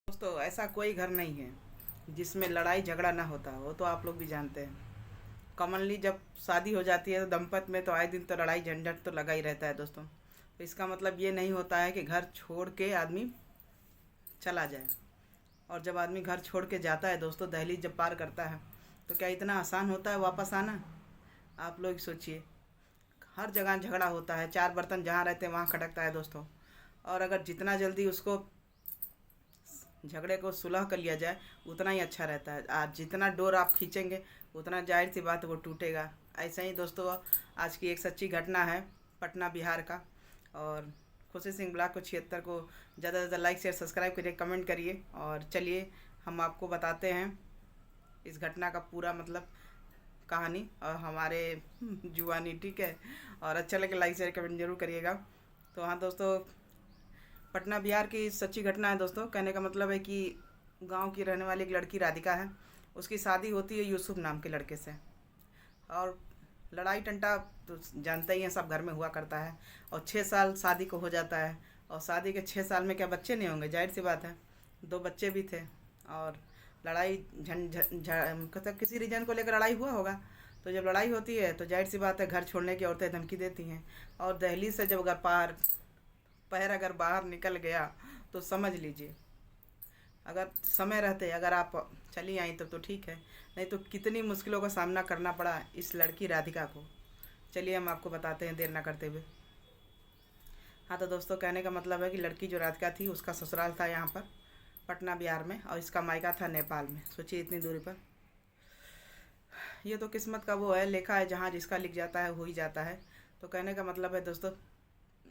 दोस्तों ऐसा कोई घर नहीं है जिसमें लड़ाई झगड़ा ना होता हो, तो आप लोग भी जानते हैं। कॉमनली जब शादी हो जाती है तो दंपत में तो आए दिन तो लड़ाई झंझट तो लगा ही रहता है दोस्तों। तो इसका मतलब ये नहीं होता है कि घर छोड़ के आदमी चला जाए। और जब आदमी घर छोड़ के जाता है दोस्तों, दहलीज जब पार करता है, तो क्या इतना आसान होता है वापस आना? आप लोग सोचिए। हर जगह झगड़ा होता है, चार बर्तन जहाँ रहते हैं वहाँ खटकता है दोस्तों। और अगर जितना जल्दी उसको झगड़े को सुलह कर लिया जाए उतना ही अच्छा रहता है। आज जितना डोर आप खींचेंगे उतना जाहिर सी बात है वो टूटेगा। ऐसा ही दोस्तों आज की एक सच्ची घटना है पटना बिहार का। और खुशी सिंह ब्लॉग को 76 को ज़्यादा से ज़्यादा लाइक शेयर सब्सक्राइब करिए, कमेंट करिए। और चलिए हम आपको बताते हैं इस घटना का पूरा मतलब कहानी और हमारे जुबानी, ठीक है। और अच्छा लगे लाइक शेयर कमेंट जरूर करिएगा। तो हाँ दोस्तों, पटना बिहार की सच्ची घटना है दोस्तों। कहने का मतलब है कि गांव की रहने वाली एक लड़की राधिका है, उसकी शादी होती है यूसुफ नाम के लड़के से। और लड़ाई टंटा तो जानते ही हैं, सब घर में हुआ करता है। और 6 साल शादी को हो जाता है। और शादी के 6 साल में क्या बच्चे नहीं होंगे? जाहिर सी बात है, दो बच्चे भी थे। और लड़ाई झन मतलब किसी रीजन को लेकर लड़ाई हुआ होगा। तो जब लड़ाई होती है तो जाहिर सी बात है घर छोड़ने की औरतें धमकी देती हैं। और दहलीज से जब अगर पैर अगर बाहर निकल गया तो समझ लीजिए, अगर समय रहते अगर आप चली आई तब तो ठीक है, नहीं तो कितनी मुश्किलों का सामना करना पड़ा इस लड़की राधिका को। चलिए हम आपको बताते हैं देर ना करते हुए। हाँ तो दोस्तों, कहने का मतलब है कि लड़की जो राधिका थी उसका ससुराल था यहाँ पर पटना बिहार में, और इसका मायका था नेपाल में। सोचिए इतनी दूरी पर। ये तो किस्मत का वो है, लेखा है, जहाँ जिसका लिख जाता है हो ही जाता है। तो कहने का मतलब है दोस्तों,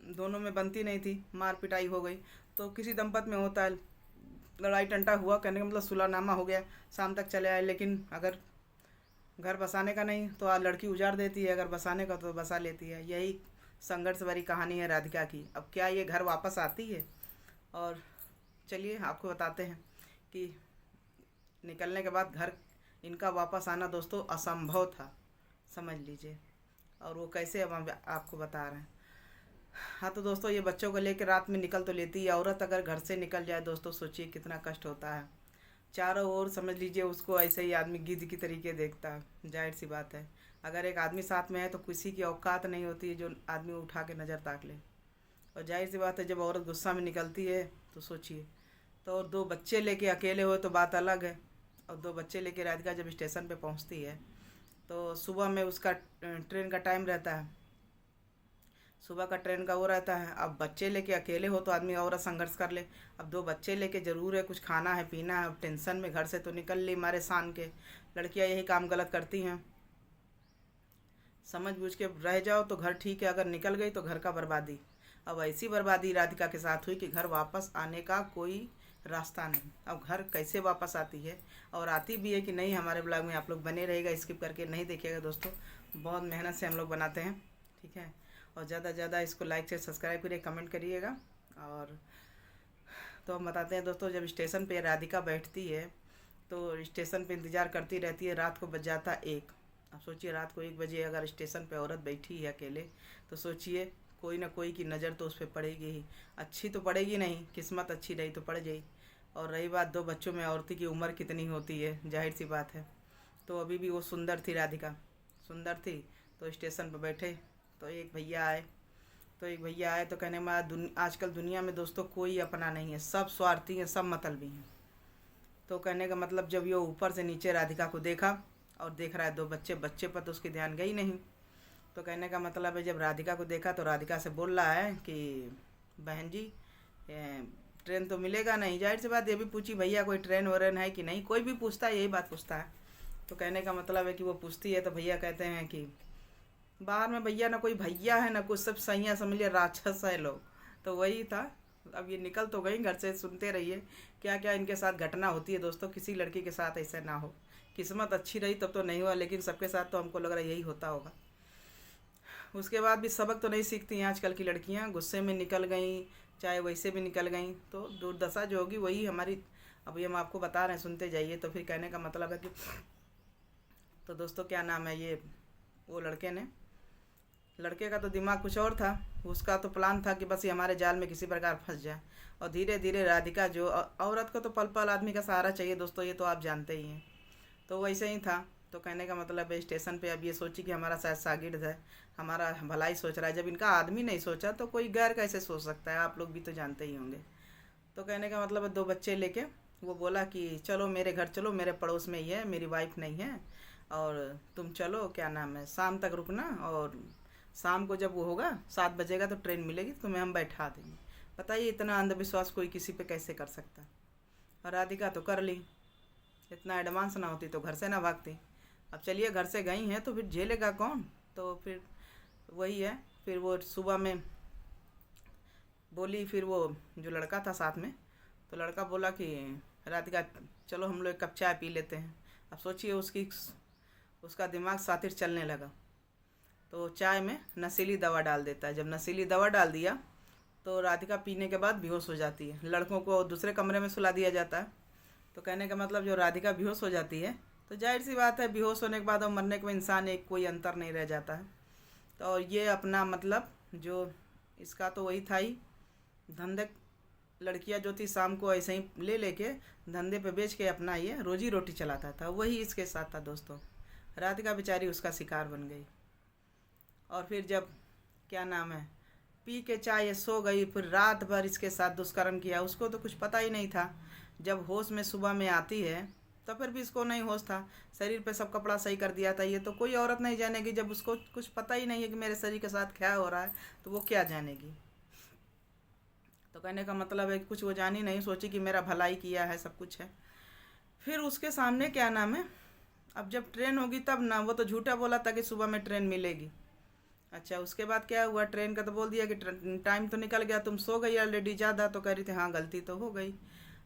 दोनों में बनती नहीं थी, मार पिटाई हो गई। तो किसी दंपत में होता है, लड़ाई टंटा हुआ, कहने का मतलब सुलहनामा हो गया, शाम तक चले आए। लेकिन अगर घर बसाने का नहीं तो लड़की उजाड़ देती है, अगर बसाने का तो बसा लेती है। यही संघर्ष भरी कहानी है राधिका की। अब क्या ये घर वापस आती है? और चलिए आपको बताते हैं कि निकलने के बाद घर इनका वापस आना दोस्तों असंभव था, समझ लीजिए। और वो कैसे अब हम आपको बता रहे हैं। हाँ तो दोस्तों, ये बच्चों को लेकर रात में निकल तो लेती है औरत, अगर घर से निकल जाए दोस्तों सोचिए कितना कष्ट होता है। चारों ओर समझ लीजिए उसको ऐसे ही आदमी गिद्ध की तरीके देखता है। जाहिर सी बात है, अगर एक आदमी साथ में है तो किसी की औकात नहीं होती है जो आदमी उठा के नज़र ताक ले। और जाहिर सी बात है जब औरत गुस्सा में निकलती है तो सोचिए। तो और दो बच्चे लेके अकेले हो तो बात अलग है। और दो बच्चे लेके राधिका जब स्टेशन पे पहुंचती है तो सुबह में उसका ट्रेन का टाइम रहता है, सुबह का ट्रेन का वो रहता है। अब बच्चे लेके अकेले हो तो आदमी और संघर्ष कर ले। अब दो बच्चे लेके ज़रूर है, कुछ खाना है पीना है, अब टेंशन में घर से तो निकल ली मारे सान के। लड़कियां यही काम गलत करती हैं, समझ बूझ के रह जाओ तो घर ठीक है, अगर निकल गई तो घर का बर्बादी। अब ऐसी बर्बादी राधिका के साथ हुई कि घर वापस आने का कोई रास्ता नहीं। अब घर कैसे वापस आती है, और आती भी है कि नहीं, हमारे ब्लॉग में आप लोग बने रहेगा, स्किप करके नहीं देखिएगा दोस्तों। बहुत मेहनत से हम लोग बनाते हैं, ठीक है। और ज़्यादा से ज़्यादा इसको लाइक से सब्सक्राइब करिए, कमेंट करिएगा। और तो हम बताते हैं दोस्तों, जब स्टेशन पे राधिका बैठती है तो स्टेशन पे इंतज़ार करती रहती है। रात को बज जाता 1। अब सोचिए रात को 1 बजे अगर स्टेशन पे औरत बैठी है अकेले, तो सोचिए कोई ना कोई की नज़र तो उस पर पड़ेगी ही। अच्छी तो पड़ेगी नहीं, किस्मत अच्छी रही तो पड़ जाएगी। और रही बात दो बच्चों में, औरत की उम्र कितनी होती है, जाहिर सी बात है। तो अभी भी वो सुंदर थी राधिका, सुंदर थी। तो स्टेशन पर बैठे तो एक भैया आए तो कहने में आजकल दुनिया में दोस्तों कोई अपना नहीं है, सब स्वार्थी हैं, सब मतलबी हैं। तो कहने का मतलब जब ये ऊपर से नीचे राधिका को देखा और देख रहा है दो बच्चे, बच्चे पर तो उसकी ध्यान गई नहीं। तो कहने का मतलब है जब राधिका को देखा तो राधिका से बोल रहा है कि बहन जी, ट्रेन तो मिलेगा नहीं। जाहिर सी बात ये भी पूछी भैया कोई ट्रेन वरेन है कि नहीं, कोई भी पूछता है यही बात पूछता है। तो कहने का मतलब है कि वो पूछती है तो भैया कहते हैं कि बाहर में भैया ना कोई भैया है ना कुछ, सब सैया समझ लिया राक्षस है लोग। तो वही था। अब ये निकल तो गई घर से, सुनते रहिए क्या क्या इनके साथ घटना होती है दोस्तों। किसी लड़की के साथ ऐसे ना हो, किस्मत अच्छी रही तब तो नहीं हुआ, लेकिन सबके साथ तो हमको लग रहा है यही होता होगा। उसके बाद भी सबक तो नहीं सीखती हैं आजकल की लड़कियां, गुस्से में निकल गई, चाहे वैसे भी निकल गई तो दुर्दशा जो होगी वही हमारी। अभी हम आपको बता रहे हैं, सुनते जाइए। तो फिर कहने का मतलब है कि तो दोस्तों क्या नाम है ये, वो लड़के ने लड़के का तो दिमाग कुछ और था, उसका तो प्लान था कि बस ये हमारे जाल में किसी प्रकार फंस जाए। और धीरे धीरे राधिका जो औरत को तो पल पल आदमी का सहारा चाहिए दोस्तों, ये तो आप जानते ही हैं। तो वैसे ही था। तो कहने का मतलब है स्टेशन पे अब ये सोची कि हमारा शायद शागिर्द है, हमारा भलाई सोच रहा है। जब इनका आदमी नहीं सोचा तो कोई गैर कैसे सोच सकता है, आप लोग भी तो जानते ही होंगे। तो कहने का मतलब है 2 बच्चे लेके वो बोला कि चलो मेरे घर चलो, मेरे पड़ोस में ही है, मेरी वाइफ नहीं है, और तुम चलो क्या नाम है शाम तक रुकना, और शाम को जब वो होगा 7 बजेगा तो ट्रेन मिलेगी, तुम्हें हम बैठा देंगे। बताइए इतना अंधविश्वास कोई किसी पे कैसे कर सकता। और राधिका तो कर ली, इतना एडवांस ना होती तो घर से ना भागती। अब चलिए घर से गई हैं तो फिर झेलेगा कौन। तो फिर वही है। फिर वो सुबह में बोली, फिर वो जो लड़का था साथ में, तो लड़का बोला कि राधिका चलो हम लोग 1 कप चाय पी लेते हैं। अब सोचिए उसका दिमाग सातिर चलने लगा। तो चाय में नशीली दवा डाल देता है। जब नशीली दवा डाल दिया तो राधिका पीने के बाद बेहोश हो जाती है। लड़कों को दूसरे कमरे में सुला दिया जाता है। तो कहने का मतलब जो राधिका बेहोश हो जाती है तो जाहिर सी बात है बेहोश होने के बाद और मरने के बाद इंसान एक कोई अंतर नहीं रह जाता है। तो ये अपना मतलब जो इसका तो वही था ही धंधे। लड़कियां जो थी शाम को ऐसे ही ले लेके धंधे पे बेच के अपना ये रोजी रोटी चलाता था, वही इसके साथ था दोस्तों। राधिका बेचारी उसका शिकार बन गई। और फिर जब क्या नाम है पी के चाय सो गई, फिर रात भर इसके साथ दुष्कर्म किया। उसको तो कुछ पता ही नहीं था। जब होश में सुबह में आती है तो फिर भी इसको नहीं होश था। शरीर पे सब कपड़ा सही कर दिया था। ये तो कोई औरत नहीं जानेगी, जब उसको कुछ पता ही नहीं है कि मेरे शरीर के साथ क्या हो रहा है तो वो क्या जानेगी। तो कहने का मतलब है कि कुछ वो जानी नहीं, सोची कि मेरा भलाई किया है, सब कुछ है। फिर उसके सामने क्या नाम है अब जब ट्रेन होगी तब ना, वो तो झूठा बोला था कि सुबह में ट्रेन मिलेगी। अच्छा उसके बाद क्या हुआ, ट्रेन का तो बोल दिया कि टाइम तो निकल गया, तुम सो गई ऑलरेडी ज़्यादा। तो कह रही थी हाँ गलती तो हो गई।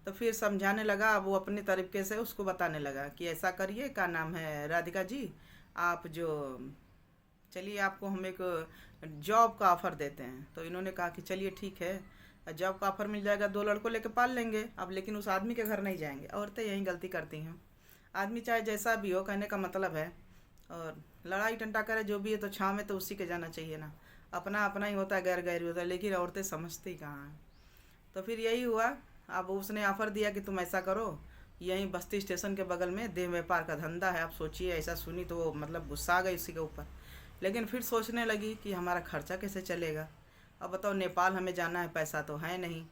तो फिर समझाने लगा, अब वो अपने तरीके से उसको बताने लगा कि ऐसा करिए, क्या नाम है राधिका जी, आप जो चलिए आपको हम एक जॉब का ऑफ़र देते हैं। तो इन्होंने कहा कि चलिए ठीक है, जॉब का ऑफ़र मिल जाएगा, 2 लड़कों लेके पाल लेंगे। अब लेकिन उस आदमी के घर नहीं जाएंगे। औरतें यही गलती करती हैं। आदमी चाहे जैसा भी हो, कहने का मतलब है, और लड़ाई टंटा करे जो भी है तो छाँव में तो उसी के जाना चाहिए ना। अपना अपना ही होता है, गैर गैर ही होता है, लेकिन औरतें समझती कहाँ हैं। तो फिर यही हुआ। अब उसने ऑफ़र दिया कि तुम ऐसा करो, यहीं बस्ती स्टेशन के बगल में देह व्यापार का धंधा है। आप सोचिए, ऐसा सुनी तो वो मतलब गुस्सा आ गई उसी के ऊपर। लेकिन फिर सोचने लगी कि हमारा खर्चा कैसे चलेगा। अब बताओ नेपाल हमें जाना है, पैसा तो है नहीं।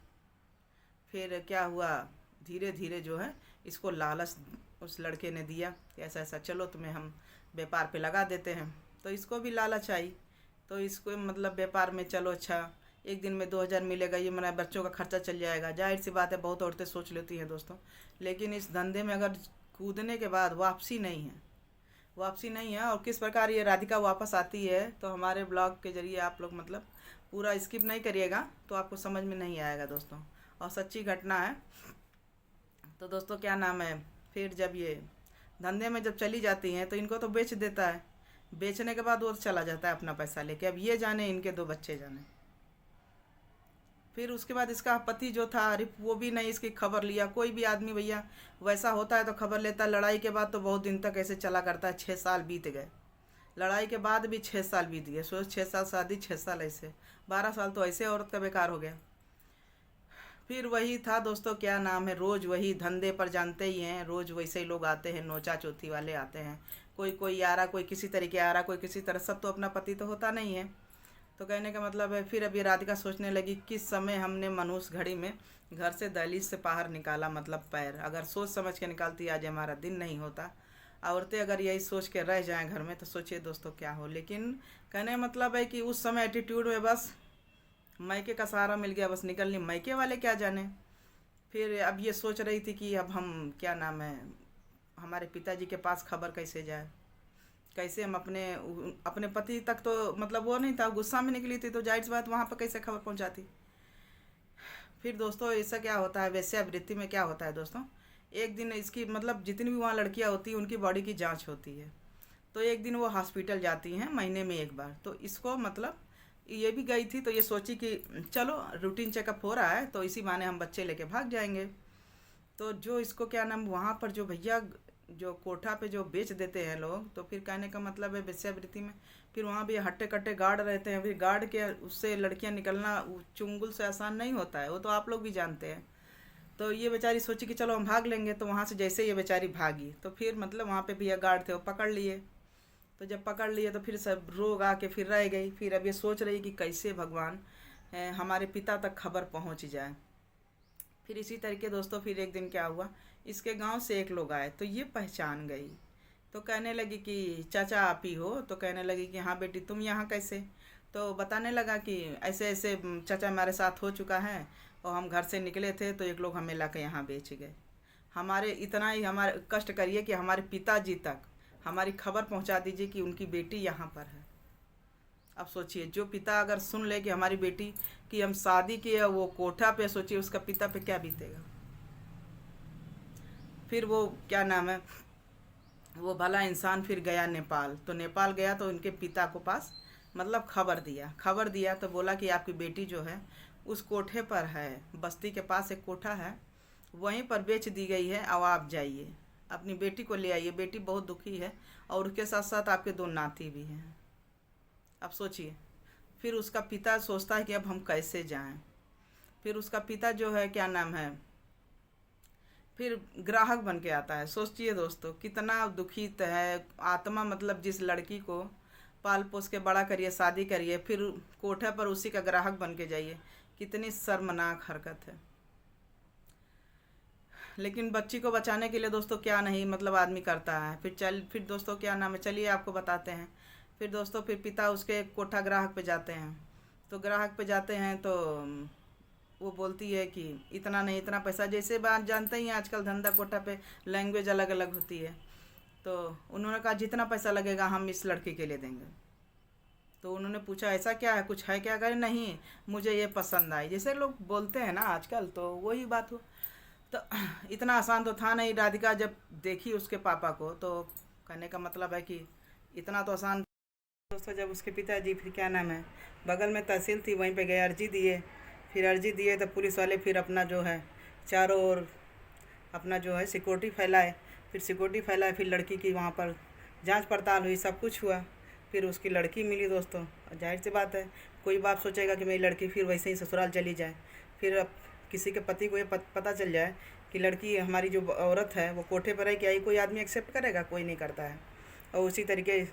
फिर क्या हुआ, धीरे धीरे जो है इसको लालच उस लड़के ने दिया कि ऐसा ऐसा चलो तुम्हें हम व्यापार पे लगा देते हैं। तो इसको भी लालच आई। तो इसको मतलब व्यापार में चलो, अच्छा एक दिन में 2000 मिलेगा, ये मेरा बच्चों का खर्चा चल जाएगा। जाहिर सी बात है बहुत औरतें सोच लेती हैं दोस्तों। लेकिन इस धंधे में अगर कूदने के बाद वापसी नहीं है, वापसी नहीं है। और किस प्रकार ये राधिका वापस आती है तो हमारे ब्लॉग के जरिए आप लोग मतलब पूरा स्किप नहीं करिएगा तो आपको समझ में नहीं आएगा दोस्तों, और सच्ची घटना है। तो दोस्तों क्या नाम है, फिर जब ये धंधे में जब चली जाती हैं तो इनको तो बेच देता है। बेचने के बाद वो चला जाता है अपना पैसा लेके। अब ये जाने, इनके 2 बच्चे जाने। फिर उसके बाद इसका पति जो था, अरे वो भी नहीं इसकी खबर लिया। कोई भी आदमी भैया वैसा होता है तो खबर लेता है। लड़ाई के बाद तो बहुत दिन तक ऐसे चला करता है। 6 साल बीत गए, लड़ाई के बाद भी 6 साल बीत गए। सोच 6 साल शादी, 6 साल ऐसे, 12 साल तो ऐसे औरत का बेकार हो गया। फिर वही था दोस्तों, क्या नाम है, रोज़ वही धंधे पर जानते ही हैं, रोज़ वैसे ही लोग आते हैं, नोचा चौथी वाले आते हैं। कोई कोई आ रहा, कोई किसी तरीके आ रहा, कोई किसी तरह, सब तो अपना पति तो होता नहीं है। तो कहने का मतलब है फिर अभी राधिका सोचने लगी किस समय हमने मनुष्य घड़ी में घर से दहलीज से बाहर निकाला, मतलब पैर अगर सोच समझ के निकालती आज हमारा दिन नहीं होता। औरतें अगर यही सोच के रह जाएं घर में तो सोचिए दोस्तों क्या हो। लेकिन कहने मतलब है कि उस समय एटीट्यूड में बस मायके का सहारा मिल गया, बस निकलनी, मायके वाले क्या जाने। फिर अब ये सोच रही थी कि अब हम क्या नाम है हमारे पिताजी के पास खबर कैसे जाए, कैसे हम अपने पति तक तो मतलब वो नहीं था, गुस्सा में निकली थी तो जाहिर सी बात वहाँ पर कैसे खबर पहुँचाती। फिर दोस्तों ऐसा क्या होता है, वेश्यावृत्ति में क्या होता है दोस्तों, एक दिन इसकी मतलब जितनी भी वहाँ लड़कियाँ होती हैं उनकी बॉडी की जांच होती है। तो एक दिन वो हॉस्पिटल जाती हैं महीने में 1 बार। तो इसको मतलब ये भी गई थी तो ये सोची कि चलो रूटीन चेकअप हो रहा है तो इसी बहाने हम बच्चे लेके भाग जाएंगे। तो जो इसको क्या नाम वहाँ पर जो भैया जो कोठा पे जो बेच देते हैं लोग, तो फिर कहने का मतलब है वेश्यावृत्ति में फिर वहाँ भी हट्टे कट्टे गार्ड रहते हैं, फिर गार्ड के उससे लड़कियाँ निकलना चुंगल से आसान नहीं होता है, वो तो आप लोग भी जानते हैं। तो ये बेचारी सोची कि चलो हम भाग लेंगे, तो वहाँ से जैसे ये बेचारी भागी तो फिर मतलब वहाँ पे भैया गार्ड थे, वो पकड़ लिए। तो जब पकड़ लिए तो फिर सब रोग आके फिर रह गई। फिर अब ये सोच रही कि कैसे भगवान हमारे पिता तक खबर पहुँच जाए। फिर इसी तरीके दोस्तों फिर एक दिन क्या हुआ, इसके गांव से एक लोग आए तो ये पहचान गई। तो कहने लगी कि चाचा आप ही हो? तो कहने लगी कि हाँ बेटी, तुम यहाँ कैसे? तो बताने लगा कि ऐसे ऐसे चाचा हमारे साथ हो चुका है, और हम घर से निकले थे तो एक लोग हमें ला के यहाँ बेच गए। हमारे इतना ही हमारे कष्ट करिए कि हमारे पिताजी तक हमारी खबर पहुँचा दीजिए कि उनकी बेटी यहाँ पर है। अब सोचिए, जो पिता अगर सुन ले कि हमारी बेटी की हम शादी किए वो कोठा पे, सोचिए उसका पिता पे क्या बीतेगा। फिर वो क्या नाम है, वो भला इंसान फिर गया नेपाल। तो नेपाल गया तो उनके पिता को पास मतलब खबर दिया तो बोला कि आपकी बेटी जो है उस कोठे पर है, बस्ती के पास एक कोठा है, वहीं पर बेच दी गई है। अब आप जाइए अपनी बेटी को ले आइए, बेटी बहुत दुखी है और उसके साथ साथ आपके 2 नाती भी हैं। अब सोचिए, फिर उसका पिता सोचता है कि अब हम कैसे जाएं। फिर उसका पिता जो है क्या नाम है, फिर ग्राहक बन के आता है। सोचिए दोस्तों कितना दुखित है आत्मा, मतलब जिस लड़की को पाल पोस के बड़ा करिए, शादी करिए, फिर कोठे पर उसी का ग्राहक बन के जाइए, कितनी शर्मनाक हरकत है। लेकिन बच्ची को बचाने के लिए दोस्तों क्या नहीं मतलब आदमी करता है। फिर दोस्तों क्या नाम है, चलिए आपको बताते हैं। फिर दोस्तों फिर पिता उसके कोठा ग्राहक पे जाते हैं। तो ग्राहक पे जाते हैं तो वो बोलती है कि इतना नहीं, इतना पैसा, जैसे बात जानते ही हैं आजकल धंधा कोठा पे लैंग्वेज अलग अलग होती है। तो उन्होंने कहा जितना पैसा लगेगा हम इस लड़के के लिए देंगे। तो उन्होंने पूछा ऐसा क्या है, कुछ है क्या? कहे नहीं, मुझे ये पसंद आई, जैसे लोग बोलते हैं ना आजकल, तो वही बात हो। तो इतना आसान तो था नहीं। राधिका जब देखी उसके पापा को तो कहने का मतलब है कि इतना तो आसान। दोस्तों जब उसके पिताजी फिर क्या नाम है, बगल में तहसील थी वहीं पे गए, अर्जी दिए। फिर अर्जी दिए तो पुलिस वाले फिर अपना जो है चारों ओर अपना जो है सिक्योरिटी फैलाए। फिर सिक्योरिटी फैलाए, फिर लड़की की वहाँ पर जांच पड़ताल हुई, सब कुछ हुआ। फिर उसकी लड़की मिली दोस्तों। जाहिर सी बात है, कोई बाप सोचेगा कि मेरी लड़की फिर वैसे ही ससुराल चली जाए। फिर अब किसी के पति को ये पता चल जाए कि लड़की हमारी जो औरत है वो कोठे पर है, क्या ये कोई आदमी एक्सेप्ट करेगा? कोई नहीं करता है। और उसी तरीके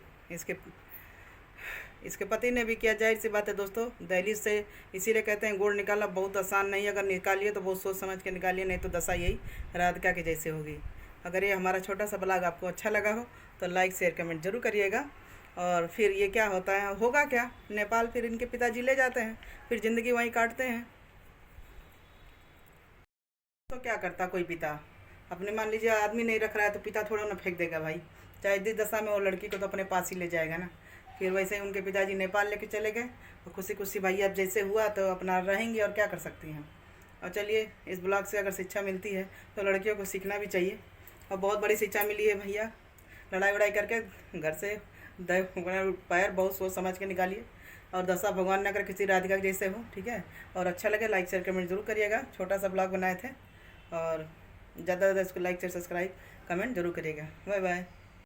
इसके पति ने भी किया। जाहिर सी बात है दोस्तों, दहलीज से इसीलिए कहते हैं गुड़ निकालना बहुत आसान नहीं, अगर निकालिए तो बहुत सोच समझ के निकालिए, नहीं तो दशा यही राधिका के जैसे होगी। अगर ये हमारा छोटा सा ब्लॉग आपको अच्छा लगा हो तो लाइक शेयर कमेंट जरूर करिएगा। और फिर ये क्या होता है, होगा क्या, नेपाल फिर इनके पिताजी ले जाते हैं, फिर ज़िंदगी वहीं काटते हैं। तो क्या करता कोई पिता, अपने मान लीजिए आदमी नहीं रख रहा है तो पिता थोड़ा ना फेंक देगा भाई, चाहे जिस दशा में वो लड़की को तो अपने पास ही ले जाएगा ना। फिर वैसे ही उनके पिताजी नेपाल लेके चले गए और खुशी खुशी भाई अब जैसे हुआ तो अपना रहेंगे, और क्या कर सकती हैं। और चलिए, इस ब्लॉग से अगर शिक्षा मिलती है तो लड़कियों को सीखना भी चाहिए, और बहुत बड़ी शिक्षा मिली है भैया। लड़ाई वड़ाई करके घर से पैर बहुत सोच समझ के निकालिए, और दशा भगवान न कर किसी राधिका के जैसे हो, ठीक है। और अच्छा लगे लाइक शेयर कमेंट जरूर करिएगा। छोटा सा ब्लॉग बनाए थे, और ज़्यादा इसको लाइक शेयर सब्सक्राइब कमेंट जरूर करिएगा। Bye bye.